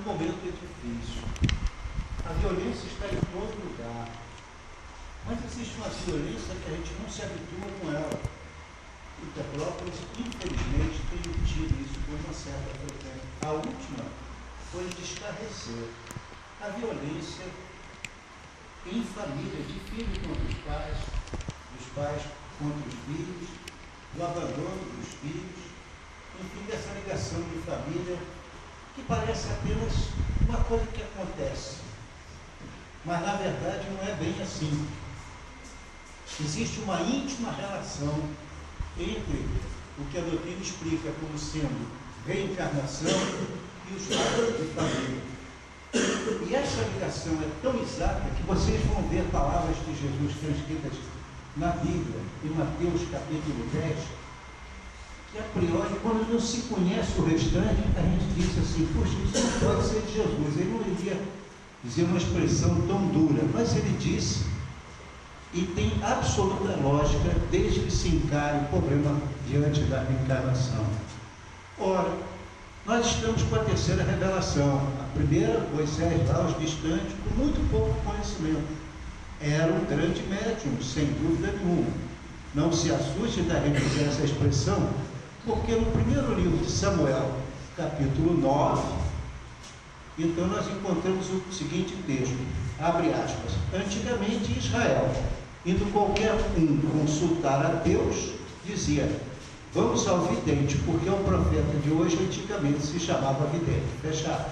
o momento é difícil. A violência está em todo lugar. Mas existe uma violência que a gente não se habitua com ela. O Petrópolis, infelizmente, tem tido isso com uma certa frequência. A última foi de escarrecer a violência em família, de filhos contra os pais, dos pais contra os filhos, do abandono dos filhos, enfim, dessa ligação de família, que parece apenas uma coisa que acontece. Mas, na verdade, não é bem assim. Existe uma íntima relação entre o que a doutrina explica como sendo reencarnação e os laços de família. E essa ligação é tão exata que vocês vão ver palavras de Jesus transcritas na Bíblia, em Mateus capítulo 10, que a priori, quando não se conhece o restante, a gente diz assim, puxa, isso não pode ser de Jesus. Ele não iria dizer uma expressão tão dura, mas ele disse, e tem absoluta lógica, desde que se encare o problema diante da reencarnação. Ora, nós estamos com a terceira revelação. A primeira, Moisés lá aos distantes, com muito pouco conhecimento. Era um grande médium, sem dúvida nenhuma. Não se assuste da repetir essa expressão, porque no primeiro livro de Samuel, capítulo 9, então nós encontramos o seguinte texto, abre aspas, antigamente Israel, indo qualquer um consultar a Deus, dizia, vamos ao vidente, porque o profeta de hoje antigamente se chamava vidente, fechado.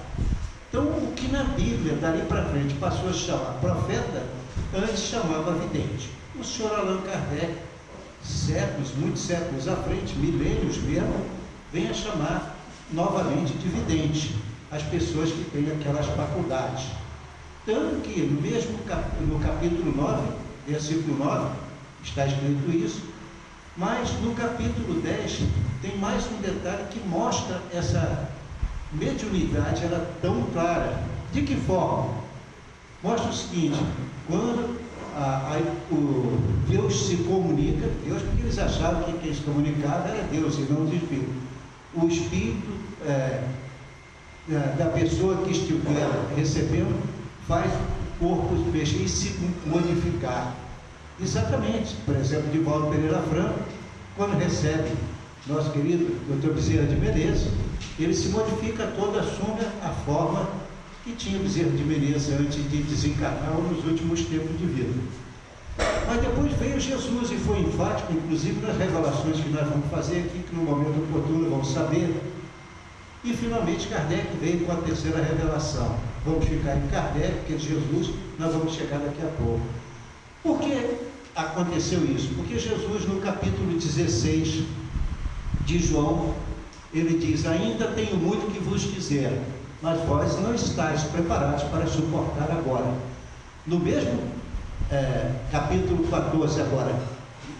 Então, o que na Bíblia, dali para frente, passou a chamar profeta, antes chamava vidente. O senhor Allan Kardec, séculos, muitos séculos à frente, milênios mesmo, vem a chamar novamente de vidente as pessoas que têm aquelas faculdades. Tanto que no capítulo 9, versículo 9, está escrito isso, mas no capítulo 10 tem mais um detalhe que mostra essa mediunidade era tão clara. De que forma? Mostra o seguinte, quando o Deus se comunica, Deus, porque eles achavam que quem se comunicava era Deus e não os espíritos. O espírito da pessoa que estiver recebendo faz o corpo mexer e se modificar. Exatamente, por exemplo, Divaldo Pereira Franco, quando recebe nosso querido Dr. Bezerra de Menezes, ele se modifica toda, assume a forma que tinha Bezerra de Menezes antes de desencarnar ou nos últimos tempos de vida. Mas depois veio Jesus e foi enfático, inclusive nas revelações que nós vamos fazer aqui, que no momento oportuno vamos saber. E finalmente Kardec veio com a terceira revelação. Vamos ficar em Kardec, porque Jesus nós vamos chegar daqui a pouco. Por que aconteceu isso? Porque Jesus, no capítulo 16 de João, ele diz, ainda tenho muito que vos dizer, mas vós não estáis preparados para suportar agora. No mesmo capítulo 14 agora,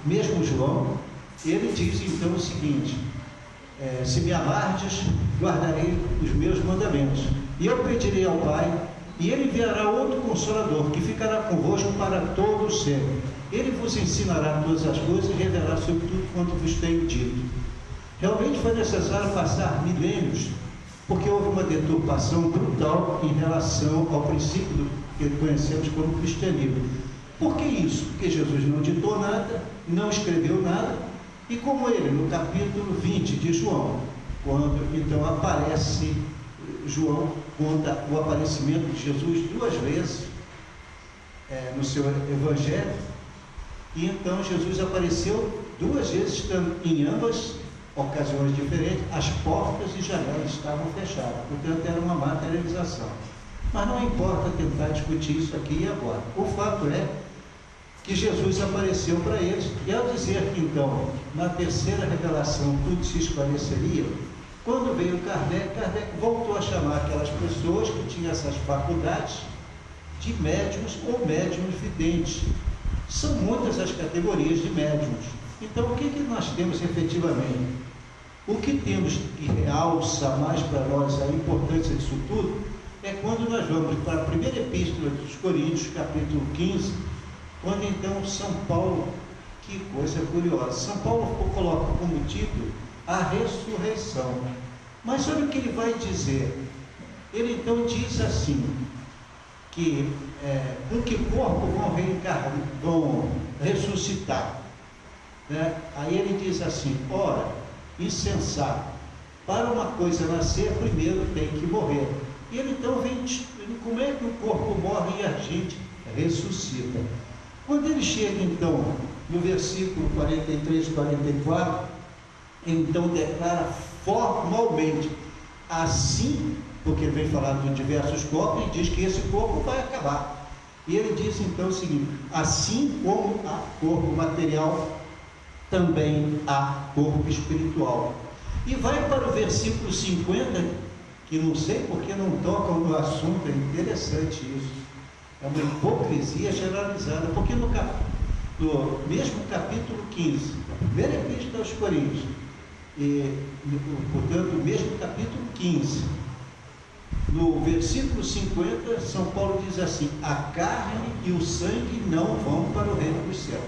mesmo João, ele diz então o seguinte, se me amardes, guardarei os meus mandamentos, e eu pedirei ao Pai, e ele enviará outro Consolador, que ficará convosco para todo o sempre. Ele vos ensinará todas as coisas e revelará sobre tudo quanto vos tenho dito. Realmente foi necessário passar milênios, porque houve uma deturpação brutal em relação ao princípio que conhecemos como cristianismo. Por que isso? Porque Jesus não ditou nada, não escreveu nada, e como ele, no capítulo 20 de João, quando então aparece, João conta o aparecimento de Jesus 2 vezes no seu evangelho, e então Jesus apareceu 2 vezes em ambas ocasiões diferentes, as portas e janelas estavam fechadas, portanto era uma materialização. Mas não importa tentar discutir isso aqui e agora. O fato é que Jesus apareceu para eles, e ao dizer que então, na terceira revelação, tudo se esclareceria, quando veio Kardec voltou a chamar aquelas pessoas que tinham essas faculdades de médiuns ou médiuns videntes. São muitas as categorias de médiuns. Então, o que nós temos efetivamente? O que temos que realça mais para nós a importância disso tudo é quando nós vamos para a primeira epístola dos Coríntios, capítulo 15, quando então São Paulo, que coisa curiosa, São Paulo coloca como título a ressurreição. Mas olha o que ele vai dizer, Ele então diz assim, que com que corpo vão reencarnar, vão ressuscitar, né? Aí ele diz assim, ora, insensato, para uma coisa nascer, primeiro tem que morrer. E ele então vem, como é que o corpo morre e a gente ressuscita? Quando ele chega então no versículo 43 e 44, então declara formalmente, assim, porque ele vem falando de diversos corpos e diz que esse corpo vai acabar. E ele diz então o seguinte, assim como há corpo material, também há corpo espiritual. E vai para o versículo 50, que não sei porque não tocam no assunto, é interessante isso. É uma hipocrisia generalizada, porque no mesmo capítulo 15, a primeira epístola aos Coríntios, portanto, o mesmo capítulo 15, no versículo 50, São Paulo diz assim, a carne e o sangue não vão para o reino dos céus.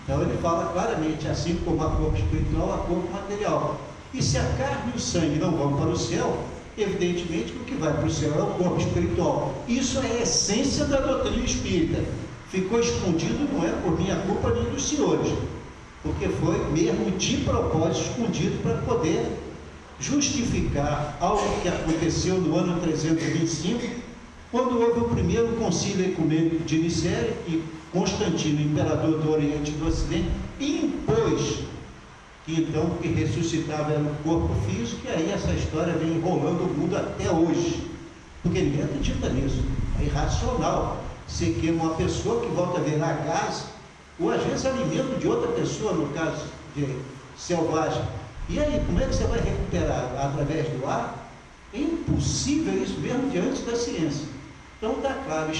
Então ele fala claramente, assim como há corpo espiritual, há corpo material. E se a carne e o sangue não vão para o céu, evidentemente que o que vai para o céu é o corpo espiritual. Isso é a essência da doutrina espírita. Ficou escondido, não é por minha culpa nem dos senhores, porque foi mesmo de propósito escondido para poder justificar algo que aconteceu no ano 325, quando houve o primeiro concílio ecumênico de Nicéia, e Constantino, imperador do Oriente e do Ocidente, impôs que então o que ressuscitava era o corpo físico, e aí essa história vem enrolando o mundo até hoje, porque ninguém acredita nisso, é irracional. Você queima uma pessoa que volta a virar gás, ou às vezes alimento de outra pessoa, no caso de selvagem. E aí, como é que você vai recuperar? Através do ar? É impossível isso mesmo diante da ciência. Então está claro,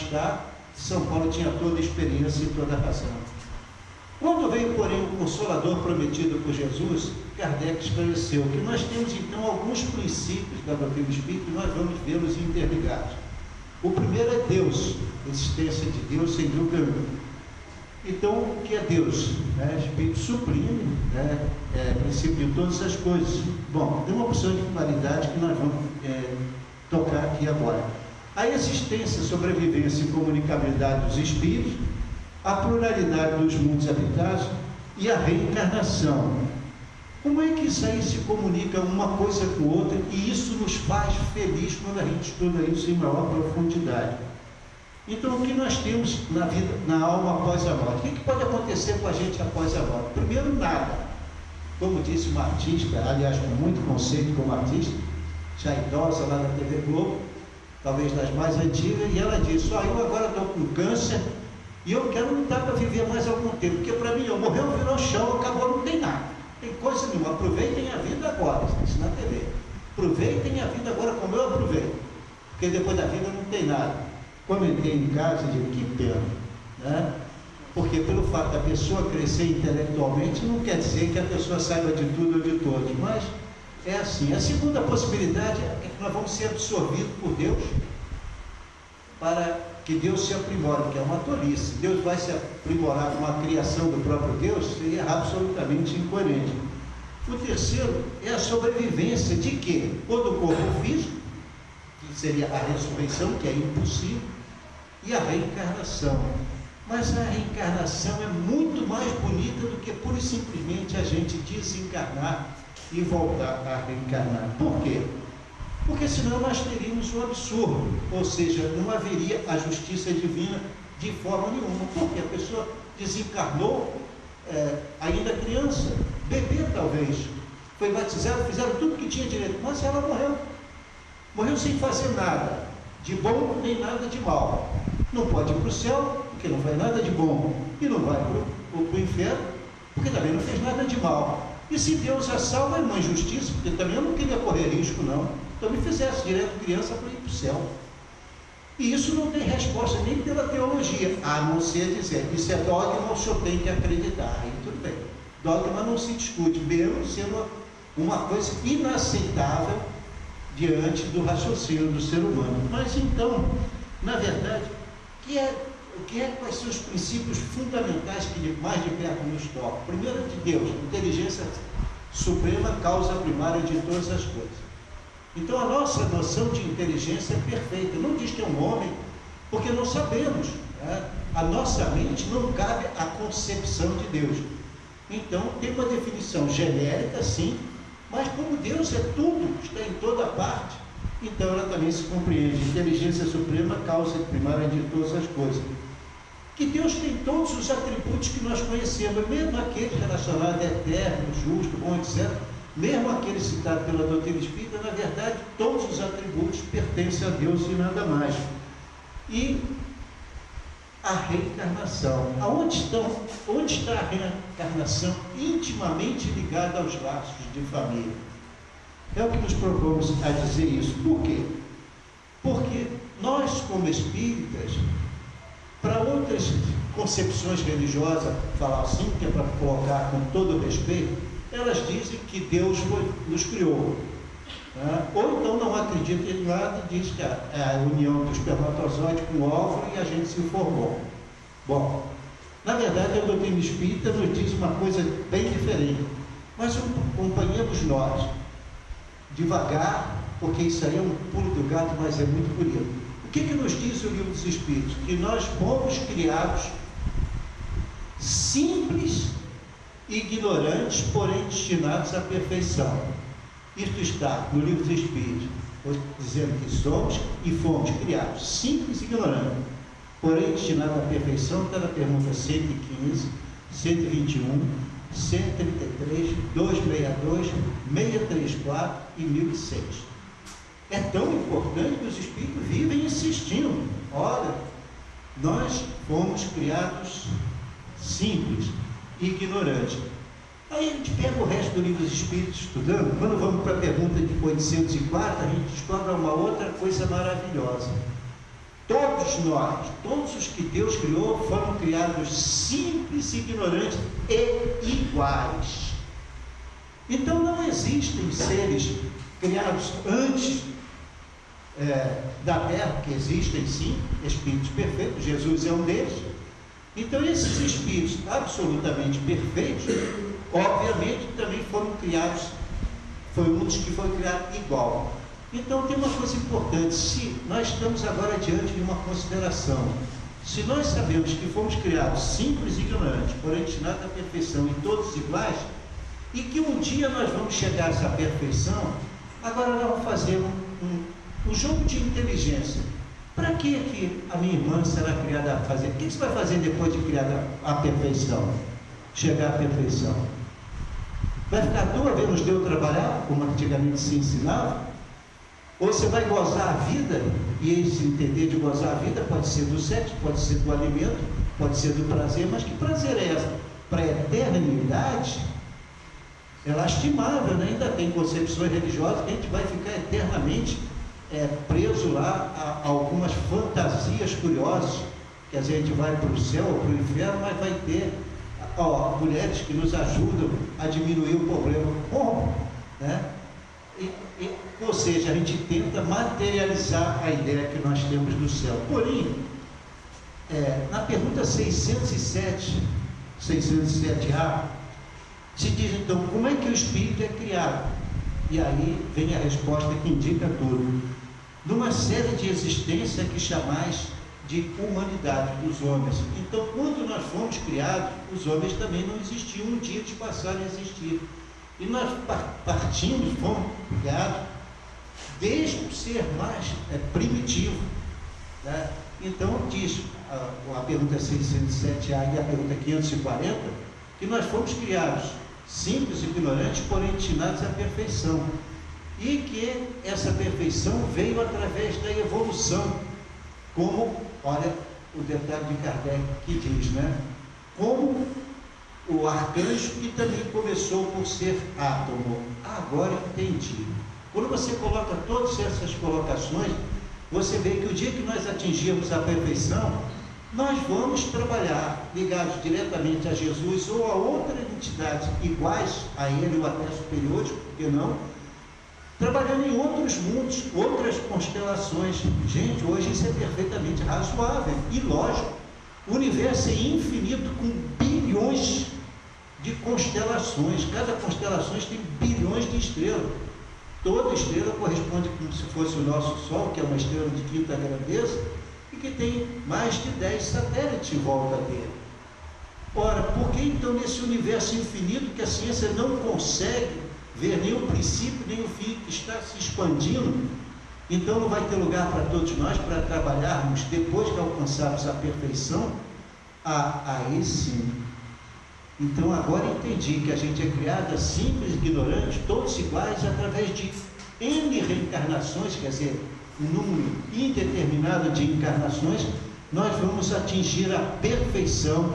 São Paulo tinha toda a experiência e toda a razão. Quando veio, porém, o Consolador prometido por Jesus, Kardec esclareceu que nós temos então alguns princípios da doutrina espírita e nós vamos vê-los interligados. O primeiro é Deus, a existência de Deus sem dúvida nenhuma. Então, o que é Deus? Espírito supremo, princípio de todas as coisas. Bom, tem uma opção de qualidade que nós vamos tocar aqui agora. A existência, sobrevivência e comunicabilidade dos espíritos, a pluralidade dos mundos habitados e a reencarnação. Como é que isso aí se comunica uma coisa com outra e isso nos faz feliz quando a gente estuda isso em maior profundidade? Então, o que nós temos na vida, na alma após a morte? O que pode acontecer com a gente após a morte? Primeiro, nada. Como disse uma artista, aliás, com muito conceito como artista, já idosa lá na TV Globo, talvez das mais antigas, e ela disse, eu agora estou com câncer e eu quero lutar para viver mais algum tempo, porque para mim, eu morreu, virou chão, acabou, não tem nada. Tem coisa nenhuma. Aproveitem a vida agora, isso na TV. Aproveitem a vida agora como eu aproveito, porque depois da vida não tem nada. Comentei em casa e digo, que pena, né? Porque pelo fato da pessoa crescer intelectualmente, não quer dizer que a pessoa saiba de tudo ou de todos, mas é assim. A segunda possibilidade é que nós vamos ser absorvidos por Deus para que Deus se aprimore, que é uma tolice. Deus vai se aprimorar com a criação do próprio Deus, seria absolutamente incoerente. O terceiro é a sobrevivência de quê? Ou do corpo físico, que seria a ressurreição, que é impossível, e a reencarnação. Mas a reencarnação é muito mais bonita do que pura e simplesmente a gente desencarnar e voltar a reencarnar. Por quê? Porque senão nós teríamos um absurdo, ou seja, não haveria a justiça divina de forma nenhuma, porque a pessoa desencarnou ainda criança, bebê talvez, foi batizado, fizeram tudo que tinha direito, mas ela morreu sem fazer nada de bom nem nada de mal. Não pode ir para o céu, porque não faz nada de bom, e não vai para o inferno, porque também não fez nada de mal. E se Deus a salva, é uma injustiça, porque também eu não queria correr risco, não. Então me fizesse direto criança para ir para o céu. E isso não tem resposta nem pela teologia, a não ser dizer, isso é dogma, o senhor tem que acreditar. Aí tudo bem. Dogma não se discute, mesmo sendo uma coisa inaceitável diante do raciocínio do ser humano. Mas então, na verdade, quais são os princípios fundamentais que mais de perto nos tocam? Primeiro, de Deus, inteligência suprema, causa primária de todas as coisas. Então a nossa noção de inteligência é perfeita. Não diz que é um homem, porque não sabemos, né? A nossa mente não cabe à concepção de Deus. Então tem uma definição genérica, sim, mas como Deus é tudo, está em toda parte, então ela também se compreende. Inteligência suprema, causa primária de todas as coisas. Que Deus tem todos os atributos que nós conhecemos, mesmo aqueles relacionados a eterno, justo, bom, etc. Mesmo aquele citado pela doutrina espírita, na verdade, todos os atributos pertencem a Deus e nada mais. E a reencarnação. Onde está a reencarnação? Intimamente ligada aos laços de família. É o que nos propomos a dizer isso. Por quê? Porque nós, como espíritas, para outras concepções religiosas, falar assim, que é para colocar com todo o respeito, elas dizem que Deus nos criou. Né? Ou então não acredita em nada e diz que é a união do espermatozoide com o óvulo e a gente se formou. Bom, na verdade a doutrina espírita nos diz uma coisa bem diferente, mas acompanhamos nós, devagar, porque isso aí é um pulo do gato, mas é muito bonito. O que nos diz o Livro dos Espíritos? Que nós fomos criados simples e ignorantes, porém destinados à perfeição. Isto está no Livro dos Espíritos, dizendo que somos e fomos criados simples e ignorantes, porém destinados à perfeição. Está na pergunta 115, 121, 133, 262, 634 e 1006. É tão importante que os espíritos vivem insistindo. Olha, nós fomos criados simples e ignorantes. Aí a gente pega o resto do Livro dos Espíritos estudando. Quando vamos para a pergunta de 804, a gente descobre uma outra coisa maravilhosa. Todos nós, todos os que Deus criou, foram criados simples, ignorantes e iguais. Então não existem seres criados antes da Terra, que existem sim, espíritos perfeitos, Jesus é um deles. Então esses espíritos absolutamente perfeitos, obviamente também foram criados, foi um dos que foi criado igual. Então tem uma coisa importante, se nós estamos agora diante de uma consideração, se nós sabemos que fomos criados simples e ignorantes, porém destinados à perfeição e todos iguais, e que um dia nós vamos chegar a essa perfeição, agora nós vamos fazer um jogo de inteligência. Para que a minha irmã será criada a fazer? O que você vai fazer depois de criada a perfeição? Chegar à perfeição? Vai ficar à toa vendo os Deus trabalhar, como antigamente se ensinava? Ou você vai gozar a vida, e esse entender de gozar a vida pode ser do sexo, pode ser do alimento, pode ser do prazer, mas que prazer é esse? Para a eternidade? É lastimável, né? Ainda tem concepções religiosas que a gente vai ficar eternamente preso lá a algumas fantasias curiosas, que a gente vai para o céu ou para o inferno, mas vai ter mulheres que nos ajudam a diminuir o problema. Como? Né? Ou seja, a gente tenta materializar a ideia que nós temos do céu. Porém, na pergunta 607A, se diz então, como é que o espírito é criado? E aí vem a resposta que indica tudo. Numa série de existência que chamais de humanidade dos homens. Então, quando nós fomos criados, os homens também não existiam, um dia eles passaram a existir. E nós partimos, fomos criados desde o ser mais primitivo. Né? Então, diz a pergunta 607A e a pergunta 540, que nós fomos criados simples e ignorantes, porém destinados à perfeição. E que essa perfeição veio através da evolução, como, olha o detalhe de Kardec que diz, né? Como o arcanjo, que também começou por ser átomo. Agora entendi. Quando você coloca todas essas colocações, você vê que o dia que nós atingirmos a perfeição, nós vamos trabalhar ligados diretamente a Jesus ou a outras entidades iguais a ele ou até superiores, por que não? Trabalhando em outros mundos, outras constelações. Gente, hoje isso é perfeitamente razoável e lógico. O universo é infinito, com bilhões de constelações. Cada constelação tem bilhões de estrelas. Toda estrela corresponde como se fosse o nosso Sol, que é uma estrela de quinta grandeza, e que tem mais de 10 satélites em volta dele. Ora, por que então nesse universo infinito que a ciência não consegue ver nem o princípio nem o fim, que está se expandindo, então não vai ter lugar para todos nós para trabalharmos depois que alcançarmos a perfeição? Aí sim. Então agora entendi que a gente é criada simples, ignorante, todos iguais, através de N reencarnações, quer dizer, um número indeterminado de encarnações, nós vamos atingir a perfeição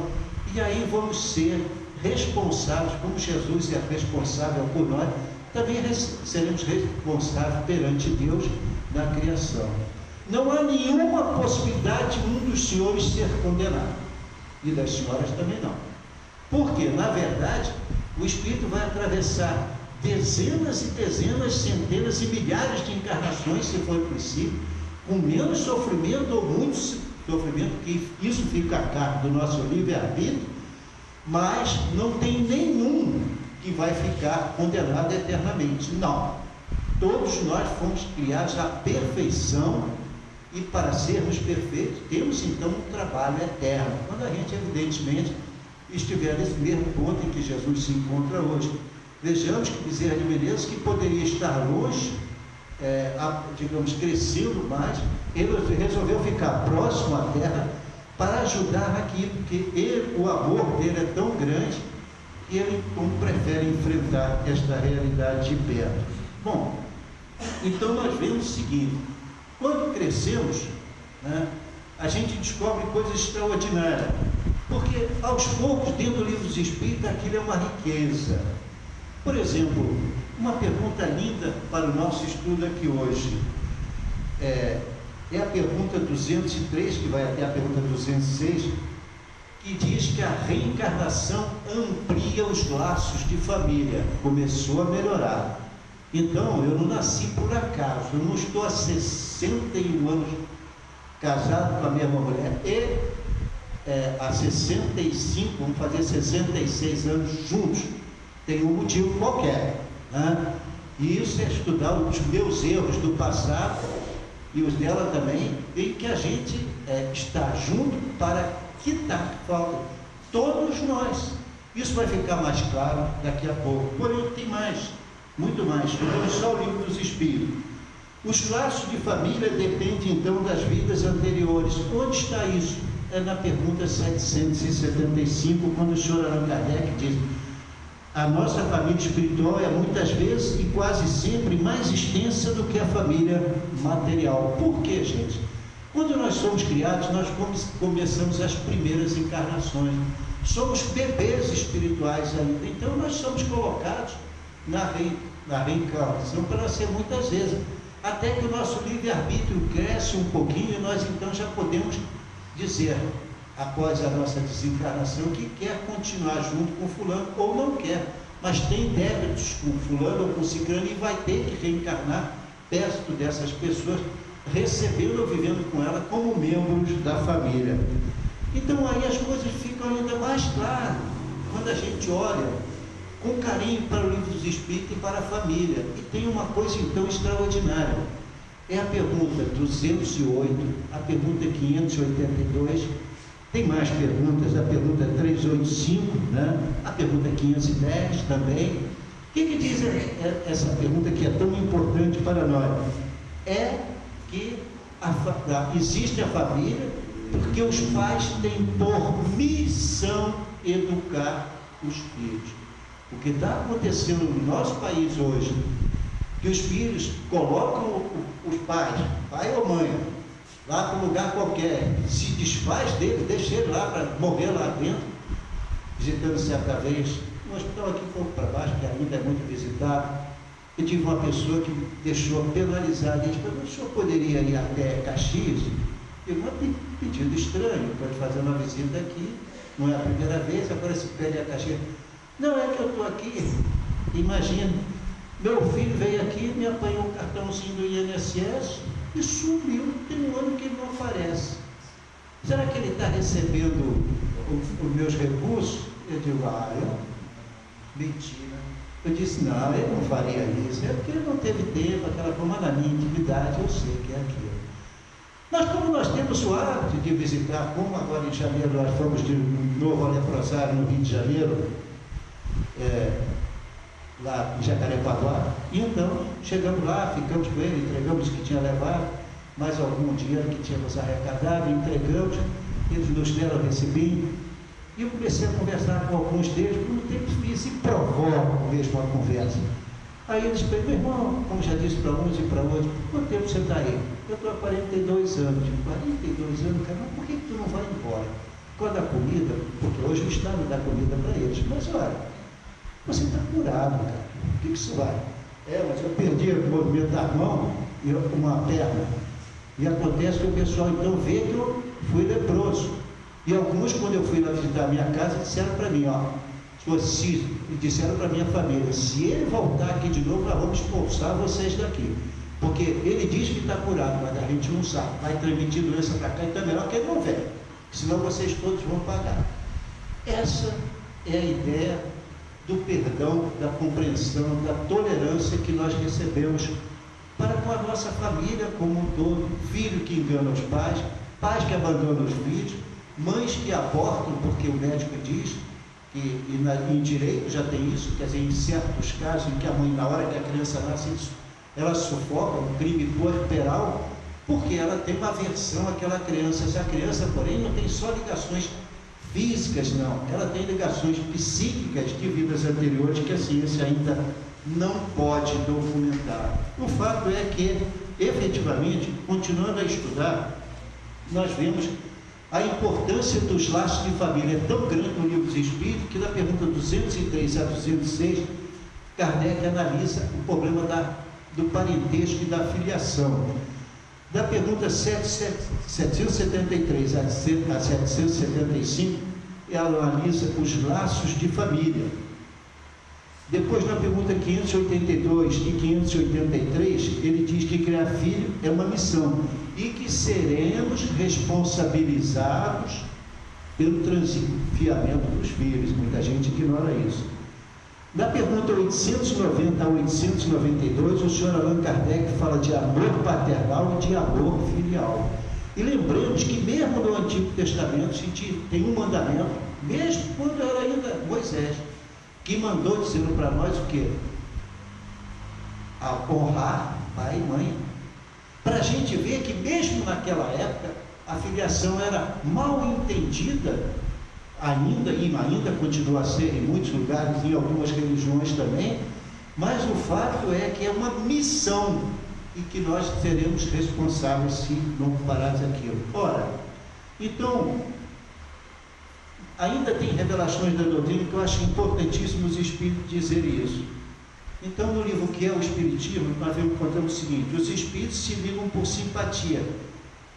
e aí vamos ser responsáveis, como Jesus é responsável por nós, também seremos responsáveis perante Deus na criação. Não há nenhuma possibilidade de um dos senhores ser condenado, e das senhoras também não. Porque, na verdade, o espírito vai atravessar dezenas e dezenas, centenas e milhares de encarnações, se for possível, com menos sofrimento ou muito sofrimento, que isso fica a cargo do nosso livre-arbítrio, mas não tem nenhum que vai ficar condenado eternamente. Não. Todos nós fomos criados à perfeição e para sermos perfeitos temos então um trabalho eterno. Quando a gente, evidentemente, estiver nesse mesmo ponto em que Jesus se encontra hoje. Vejamos que Bezerra de Menezes, que poderia estar longe, digamos, crescendo mais, ele resolveu ficar próximo à terra para ajudar aqui, porque o amor dele é tão grande que ele prefere enfrentar esta realidade de perto. Bom, então nós vemos o seguinte: quando crescemos, né, a gente descobre coisas extraordinárias, porque aos poucos, dentro do Livro dos Espíritos, aquilo é uma riqueza. Por exemplo, uma pergunta linda para o nosso estudo aqui hoje é a pergunta 203, que vai até a pergunta 206, que diz que a reencarnação amplia os laços de família. Começou a melhorar. Então, eu não nasci por acaso, eu não estou há 61 anos casado com a mesma mulher e há 65, vamos fazer 66 anos juntos. Tem um motivo qualquer, né? E isso é estudar os meus erros do passado e os dela também, e que a gente está junto para quitar falta. Todos nós. Isso vai ficar mais claro daqui a pouco. Porém, tem mais, muito mais. Então, só o Livro dos Espíritos. Os laços de família dependem então das vidas anteriores. Onde está isso? É na pergunta 775, quando o senhor Allan Kardec diz: a nossa família espiritual é muitas vezes e quase sempre mais extensa do que a família material. Por quê, gente? Quando nós somos criados, nós começamos as primeiras encarnações. Somos bebês espirituais ainda. Então nós somos colocados na reencarnação para nascer muitas vezes. Até que o nosso livre-arbítrio cresce um pouquinho e nós então já podemos dizer, após a nossa desencarnação, que quer continuar junto com fulano ou não quer, mas tem débitos com fulano ou com ciclano e vai ter que reencarnar perto dessas pessoas, recebendo ou vivendo com ela como membros da família. Então aí as coisas ficam ainda mais claras quando a gente olha com carinho para o Livro dos Espíritos e para a família. E tem uma coisa então extraordinária, é a pergunta 208, a pergunta 582, tem mais perguntas, a pergunta 385, né? A pergunta 510 também. O que diz essa pergunta que é tão importante para nós? É que existe a família porque os pais têm por missão educar os filhos. O que está acontecendo no nosso país hoje, que os filhos colocam os pais, pai ou mãe, lá para um lugar qualquer, se desfaz dele, deixa ele lá para morrer lá dentro, visitando certa vez um hospital aqui um pouco para baixo, que ainda é muito visitado. Eu tive uma pessoa que me deixou penalizada, e disse: o senhor poderia ir até Caxias? Eu não tenho pedido estranho, pode fazer uma visita aqui, não é a primeira vez, agora se pede a Caxias. Não, é que eu estou aqui, imagina, meu filho veio aqui, me apanhou um cartãozinho do INSS e sumiu, tem um ano que ele não aparece. Será que ele está recebendo os meus recursos? Eu digo: mentira. Eu disse, não, ele não faria isso, é porque ele não teve tempo, aquela coisa, mas na minha intimidade eu sei que é aquilo. Mas como nós temos o hábito de visitar, como agora em janeiro nós fomos de novo ao leprosário no Rio de Janeiro, lá em Jacarepaguá, e então chegamos lá, ficamos com ele, entregamos o que tinha levado, mais algum dinheiro que tínhamos arrecadado, entregamos, eles nos deram recibinho, e eu comecei a conversar com alguns deles, por um tempo fiz e provoco mesmo a conversa. Aí eles perguntam, meu irmão, como já disse para uns e para outros, quanto tempo você está aí? Eu estou há 42 anos. 42 anos, cara, mas por que tu não vai embora? Quando a comida, porque hoje o Estado dá comida para eles, mas olha, você está curado, cara, o que isso vai? Mas eu perdi o movimento da mão e uma perna, e acontece que o pessoal então vê que eu fui leproso. E alguns, quando eu fui lá visitar a minha casa, disseram para mim, disseram para a minha família, se ele voltar aqui de novo, nós vamos expulsar vocês daqui. Porque ele diz que está curado, mas a gente não sabe. Vai transmitir doença para cá, então é melhor que ele não venha. Senão vocês todos vão pagar. Essa é a ideia do perdão, da compreensão, da tolerância que nós recebemos para com a nossa família como um todo. Filho que engana os pais, pais que abandonam os filhos, mães que abortam porque o médico diz, em direito já tem isso, quer dizer, em certos casos em que a mãe, na hora que a criança nasce, ela sufoca um crime puerperal, porque ela tem uma aversão àquela criança. Essa criança, porém, não tem só ligações físicas, não, ela tem ligações psíquicas de vidas anteriores que a ciência ainda não pode documentar. O fato é que, efetivamente, continuando a estudar, nós vemos a importância dos laços de família é tão grande no Livro dos Espíritos que na pergunta 203 a 206, Kardec analisa o problema do parentesco e da filiação. Da pergunta 773 a 775, ela analisa os laços de família. Depois, na pergunta 582 e 583, ele diz que criar filho é uma missão e que seremos responsabilizados pelo transfiamento dos filhos. Muita gente ignora isso. Na pergunta 890 a 892, o senhor Allan Kardec fala de amor paternal e de amor filial. E lembramos que mesmo no Antigo Testamento tem um mandamento, mesmo quando era ainda Moisés, que mandou dizendo para nós o quê? A honrar pai e mãe. Para a gente ver que mesmo naquela época a filiação era mal entendida, ainda continua a ser em muitos lugares, em algumas religiões também, mas o fato é que é uma missão e que nós seremos responsáveis se não pararmos aquilo. Ora, então, ainda tem revelações da doutrina que eu acho importantíssimo os espíritos dizerem isso. Então, no livro que é o Espiritismo, nós encontramos o seguinte: os espíritos se ligam por simpatia.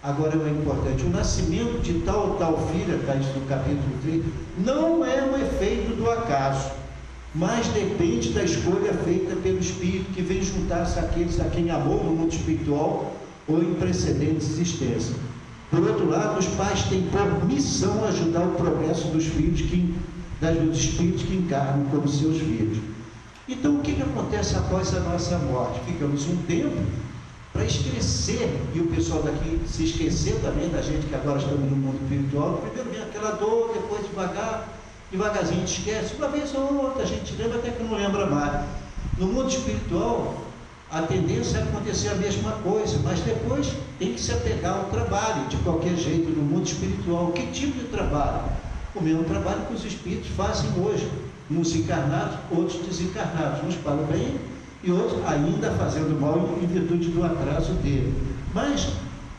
Agora é importante, o nascimento de tal ou tal filha, está isso no capítulo 3, não é um efeito do acaso, mas depende da escolha feita pelo Espírito, que vem juntar-se àqueles a quem amou no mundo espiritual ou em precedente existência. Por outro lado, os pais têm por missão ajudar o progresso dos filhos, dos espíritos que encarnam como seus filhos. Então, o que acontece após a nossa morte? Ficamos um tempo para esquecer, e o pessoal daqui se esquecer também da gente que agora estamos no mundo espiritual. Primeiro vem aquela dor, depois devagarzinho a gente esquece, uma vez ou outra a gente lembra, até que não lembra mais. No mundo espiritual, a tendência é acontecer a mesma coisa, mas depois tem que se apegar ao trabalho, de qualquer jeito, no mundo espiritual. Que tipo de trabalho? O mesmo trabalho que os espíritos fazem hoje, uns encarnados, outros desencarnados, uns para o bem e outros ainda fazendo mal em virtude do atraso dele. Mas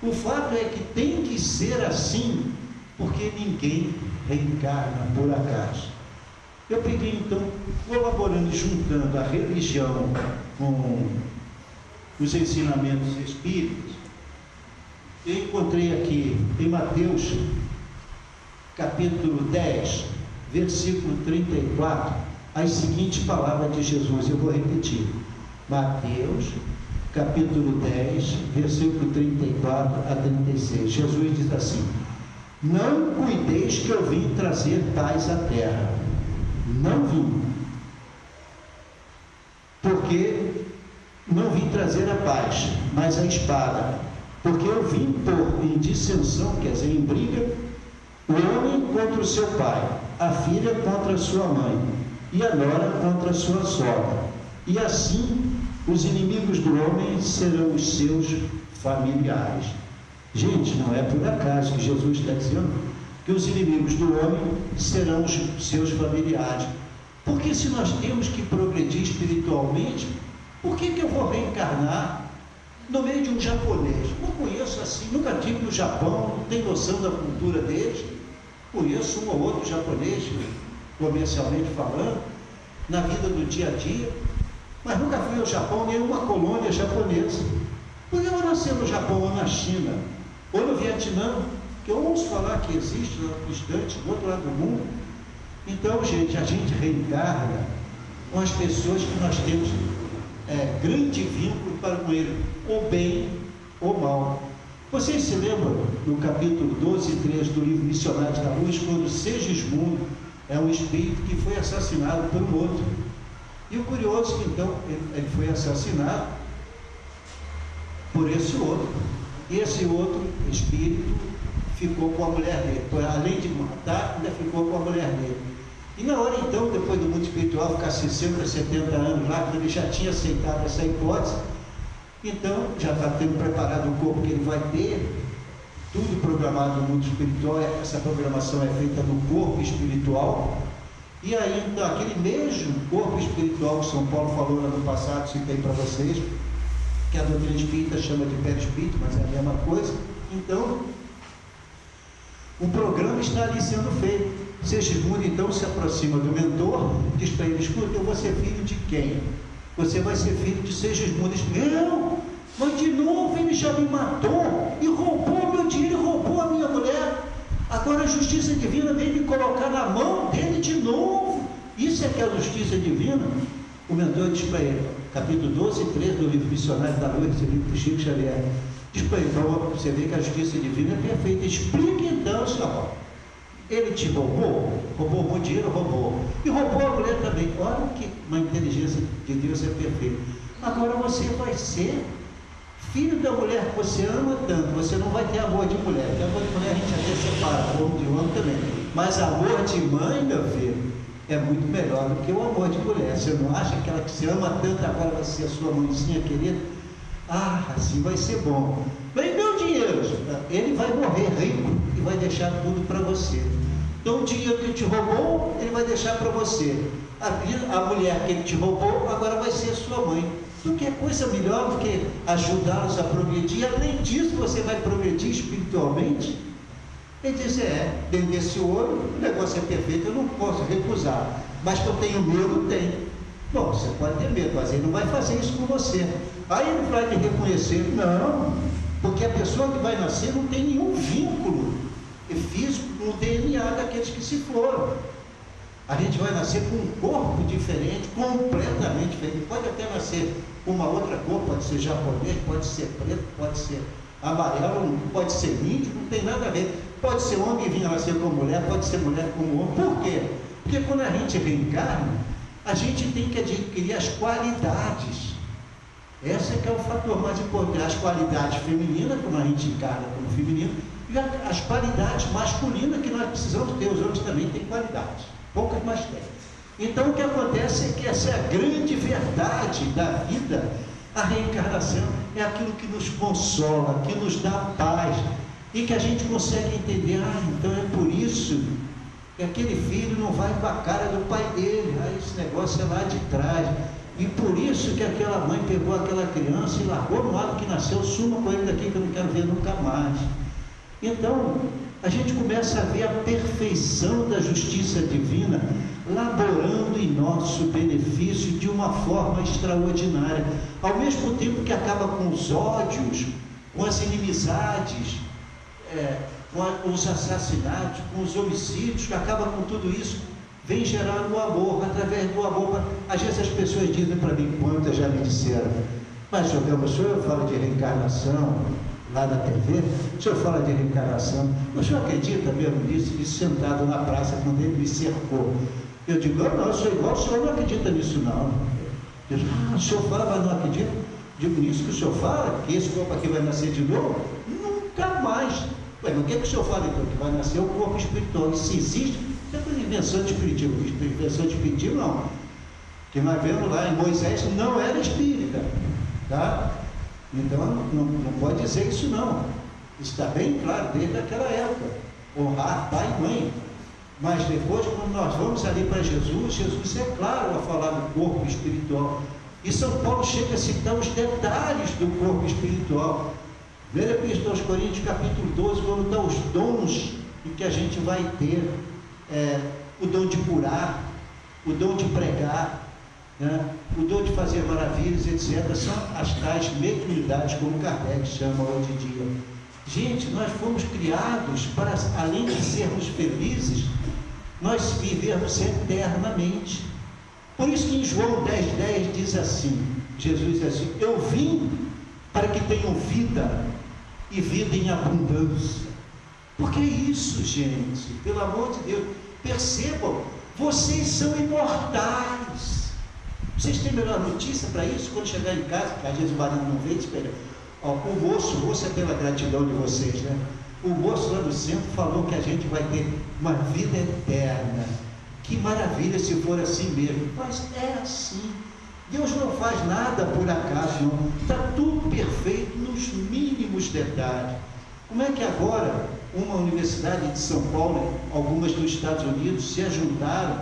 o fato é que tem que ser assim, porque ninguém reencarna por acaso. Eu peguei então, colaborando e juntando a religião com os ensinamentos espíritas, eu encontrei aqui em Mateus capítulo 10, versículo 34, as seguintes palavras de Jesus. Eu vou repetir. Mateus capítulo 10, versículo 34 a 36. Jesus diz assim: não cuideis que eu vim trazer paz à terra. Não vim. porque não vim trazer a paz, mas a espada. Porque eu vim pôr em dissensão, quer dizer, em briga, o homem contra o seu pai, a filha contra a sua mãe, e a nora contra a sua sogra. E assim, os inimigos do homem serão os seus familiares. Gente, não é por acaso que Jesus está dizendo que os inimigos do homem serão os seus familiares. Porque se nós temos que progredir espiritualmente, por que eu vou reencarnar no meio de um japonês? Não conheço assim, nunca tive no Japão, não tenho noção da cultura deles. Conheço um ou outro japonês, comercialmente falando, na vida do dia a dia, mas nunca fui ao Japão, nenhuma colônia japonesa. Por que eu nasci no Japão ou na China, ou no Vietnã, que eu ouço falar que existe lá distante, do outro lado do mundo? Então, gente, a gente reencarna com as pessoas que nós temos grande vínculo para com ele, ou bem ou mal. Vocês se lembram no capítulo 12 e 13 do livro Missionários da Luz, quando Segismundo é um espírito que foi assassinado por um outro. E o curioso é que então ele foi assassinado por esse outro. E esse outro espírito ficou com a mulher dele. Então, além de matar, ainda ficou com a mulher dele. E na hora então, depois do mundo espiritual ficar 60, 70 anos lá, quando ele já tinha aceitado essa hipótese, então já está tendo preparado o corpo que ele vai ter, tudo programado no mundo espiritual. Essa programação é feita no corpo espiritual. E aí, então, aquele mesmo corpo espiritual que São Paulo falou lá no passado, citei para vocês, que a doutrina espírita chama de perispírito, mas é a mesma coisa. Então, o programa está ali sendo feito. Segismundo então se aproxima do mentor, diz para ele: escuta, eu vou ser filho de quem? Você vai ser filho de Segismundo. Diz: não, mas de novo ele já me matou e roubou meu dinheiro, roubou a minha mulher. Agora a justiça divina vem me colocar na mão dele de novo. Isso é que é a justiça divina? O mentor diz para ele, capítulo 12 e 13 do livro Missionários da Luz, livro de Chico Xavier, diz para ele: então você vê que a justiça divina é perfeita. Explique então, senhor. Ele te roubou? Roubou muito dinheiro? Roubou. E roubou a mulher também. Olha que uma inteligência de Deus é perfeita. Agora você vai ser filho da mulher que você ama tanto. Você não vai ter amor de mulher. Porque amor de mulher a gente até separa, como de homem também. Mas amor de mãe, meu filho, é muito melhor do que o amor de mulher. Você não acha que ela que se ama tanto agora vai ser a sua mãezinha querida? Ah, assim vai ser bom. Vem meu dinheiro. Ele vai morrer rico e vai deixar tudo para você. Então o dinheiro que ele te roubou, ele vai deixar para você. A mulher que ele te roubou, agora vai ser sua mãe. Não quer coisa melhor do que ajudá-los a progredir. Além disso, você vai progredir espiritualmente. Ele diz: dentro desse ouro, o negócio é perfeito, eu não posso recusar. Mas que eu tenho medo, tenho. Bom, você pode ter medo, mas ele não vai fazer isso com você. Aí ele vai me reconhecer. Não, porque a pessoa que vai nascer não tem nenhum vínculo físico no DNA daqueles que se foram. A gente vai nascer com um corpo diferente, completamente diferente. Pode até nascer com uma outra cor, pode ser japonês, pode ser preto, pode ser amarelo, pode ser índio, não tem nada a ver. Pode ser homem e vir a nascer como mulher, pode ser mulher como homem. Por quê? Porque quando a gente reencarna, a gente tem que adquirir as qualidades. Esse é que é o fator mais importante. As qualidades femininas, como a gente encarna como feminino, e as qualidades masculinas que nós precisamos ter. Os homens também têm qualidades, poucas, mas têm. Então o que acontece é que essa é a grande verdade da vida. A reencarnação é aquilo que nos consola, que nos dá paz, e que a gente consegue entender: então é por isso que aquele filho não vai para a cara do pai dele, esse negócio é lá de trás. E por isso que aquela mãe pegou aquela criança e largou no lado que nasceu: suma com ele daqui que eu não quero ver nunca mais. Então, a gente começa a ver a perfeição da justiça divina laborando em nosso benefício de uma forma extraordinária. Ao mesmo tempo que acaba com os ódios, com as inimizades, com os assassinatos, com os homicídios, que acaba com tudo isso, vem gerando o amor. Através do amor, às vezes as pessoas dizem para mim, quantas já me disseram: mas o senhor fala de reencarnação lá na TV, o senhor fala de reencarnação, o senhor acredita mesmo nisso? Ele sentado na praça quando ele me cercou. Eu digo: não, eu sou igual, o senhor não acredita nisso não. O senhor fala, mas não acredito. Digo, nisso que o senhor fala, que esse corpo aqui vai nascer de novo? Nunca mais. Ué, mas o que é que o senhor fala então? Que vai nascer o corpo espiritual. Isso existe? Isso é coisa de invenção de espiritismo. Invenção de espiritismo não. Que nós vemos lá em Moisés não era espírita. Tá? Então não pode dizer isso não. Isso está bem claro desde aquela época. Honrar pai e mãe. Mas depois, quando nós vamos ali para Jesus, Jesus é claro a falar do corpo espiritual. E São Paulo chega a citar os detalhes do corpo espiritual. Primeira Epístola aos Coríntios, capítulo 12, quando estão os dons em que a gente vai ter o dom de curar, o dom de pregar, né? O dom de fazer maravilhas, etc. São as tais mediunidades, como Kardec chama hoje em dia. Gente, nós fomos criados para, além de sermos felizes, nós vivermos eternamente. Por isso que em João 10,10 diz assim, Jesus diz assim, eu vim para que tenham vida, e vida em abundância. Porque é isso, gente, pelo amor de Deus, percebam, vocês são imortais. Vocês têm melhor notícia para isso? Quando chegar em casa, que às vezes o marido não vê, espera. O moço é pela gratidão de vocês, né? O moço lá no centro falou que a gente vai ter uma vida eterna. Que maravilha se for assim mesmo. Mas é assim. Deus não faz nada por acaso, não. Está tudo perfeito nos mínimos detalhes. Como é que agora uma universidade de São Paulo, algumas dos Estados Unidos, se ajuntaram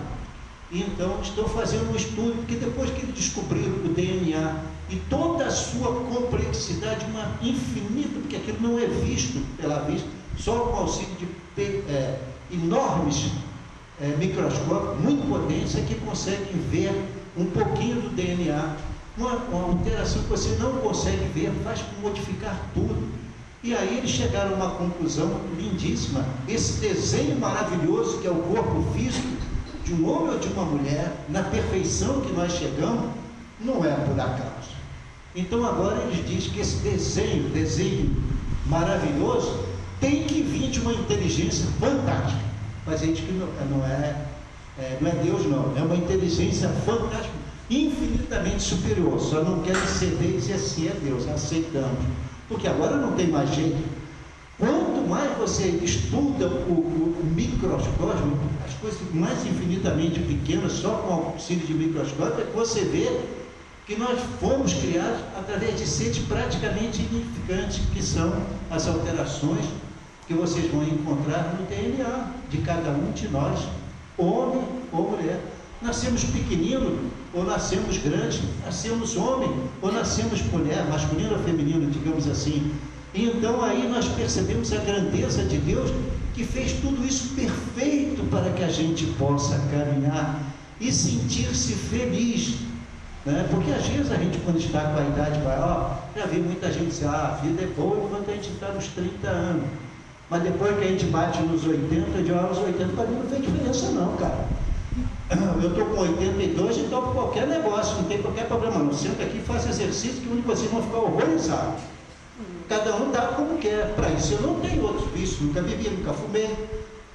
e então estão fazendo um estudo, porque depois que eles descobriram o DNA e toda a sua complexidade, uma infinita, porque aquilo não é visto pela vista, só com o auxílio de enormes microscópios, muito potentes, é que conseguem ver um pouquinho do DNA, uma alteração que você não consegue ver, faz modificar tudo. E aí eles chegaram a uma conclusão lindíssima, esse desenho maravilhoso que é o corpo físico de um homem ou de uma mulher, na perfeição que nós chegamos, não é por acaso. Então agora eles dizem que esse desenho maravilhoso, tem que vir de uma inteligência fantástica. Mas a gente que não é Deus não, é uma inteligência fantástica, infinitamente superior, só não querem ceder e dizer assim, é Deus, aceitamos. Porque agora não tem mais jeito. Quanto mais você estuda o microscópio, as coisas mais infinitamente pequenas, só com o auxílio de microscópio, é que você vê que nós fomos criados através de seres praticamente insignificantes, que são as alterações que vocês vão encontrar no DNA de cada um de nós, homem ou mulher. Nascemos pequenino ou nascemos grande, nascemos homem ou nascemos mulher, masculino ou feminino, digamos assim. E então aí nós percebemos a grandeza de Deus, que fez tudo isso perfeito para que a gente possa caminhar e sentir-se feliz, né? Porque às vezes a gente, quando está com a idade maior, já vi muita gente dizer, a vida é boa enquanto a gente está nos 30 anos, mas depois que a gente bate nos 80, de aos 80 para mim não tem diferença não, cara. Eu estou com 82 e toco qualquer negócio, não tem qualquer problema não. Senta aqui e faça exercício que vocês vão ficar horrorizados. Cada um dá como quer. Para isso eu não tenho outros vícios, nunca bebi, nunca fumei,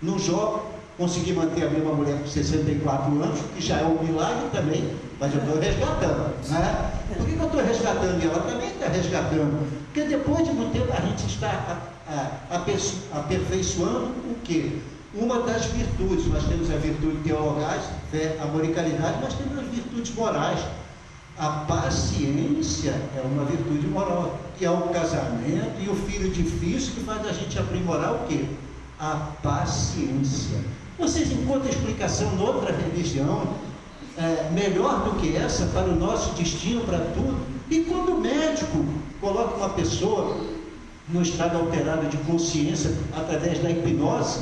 não jogo, consegui manter a mesma mulher com 64 anos, que já é um milagre também, mas eu estou resgatando, né? Por que eu estou resgatando? E ela também está resgatando, porque depois de muito tempo a gente está aperfeiçoando o quê? Uma das virtudes. Nós temos a virtude teologais, fé, amor e caridade, mas temos as virtudes morais. A paciência é uma virtude moral, que é o casamento e o filho difícil que faz a gente aprimorar o quê? A paciência. Vocês encontram explicação em outra religião melhor do que essa para o nosso destino, para tudo? E quando o médico coloca uma pessoa no estado alterado de consciência através da hipnose,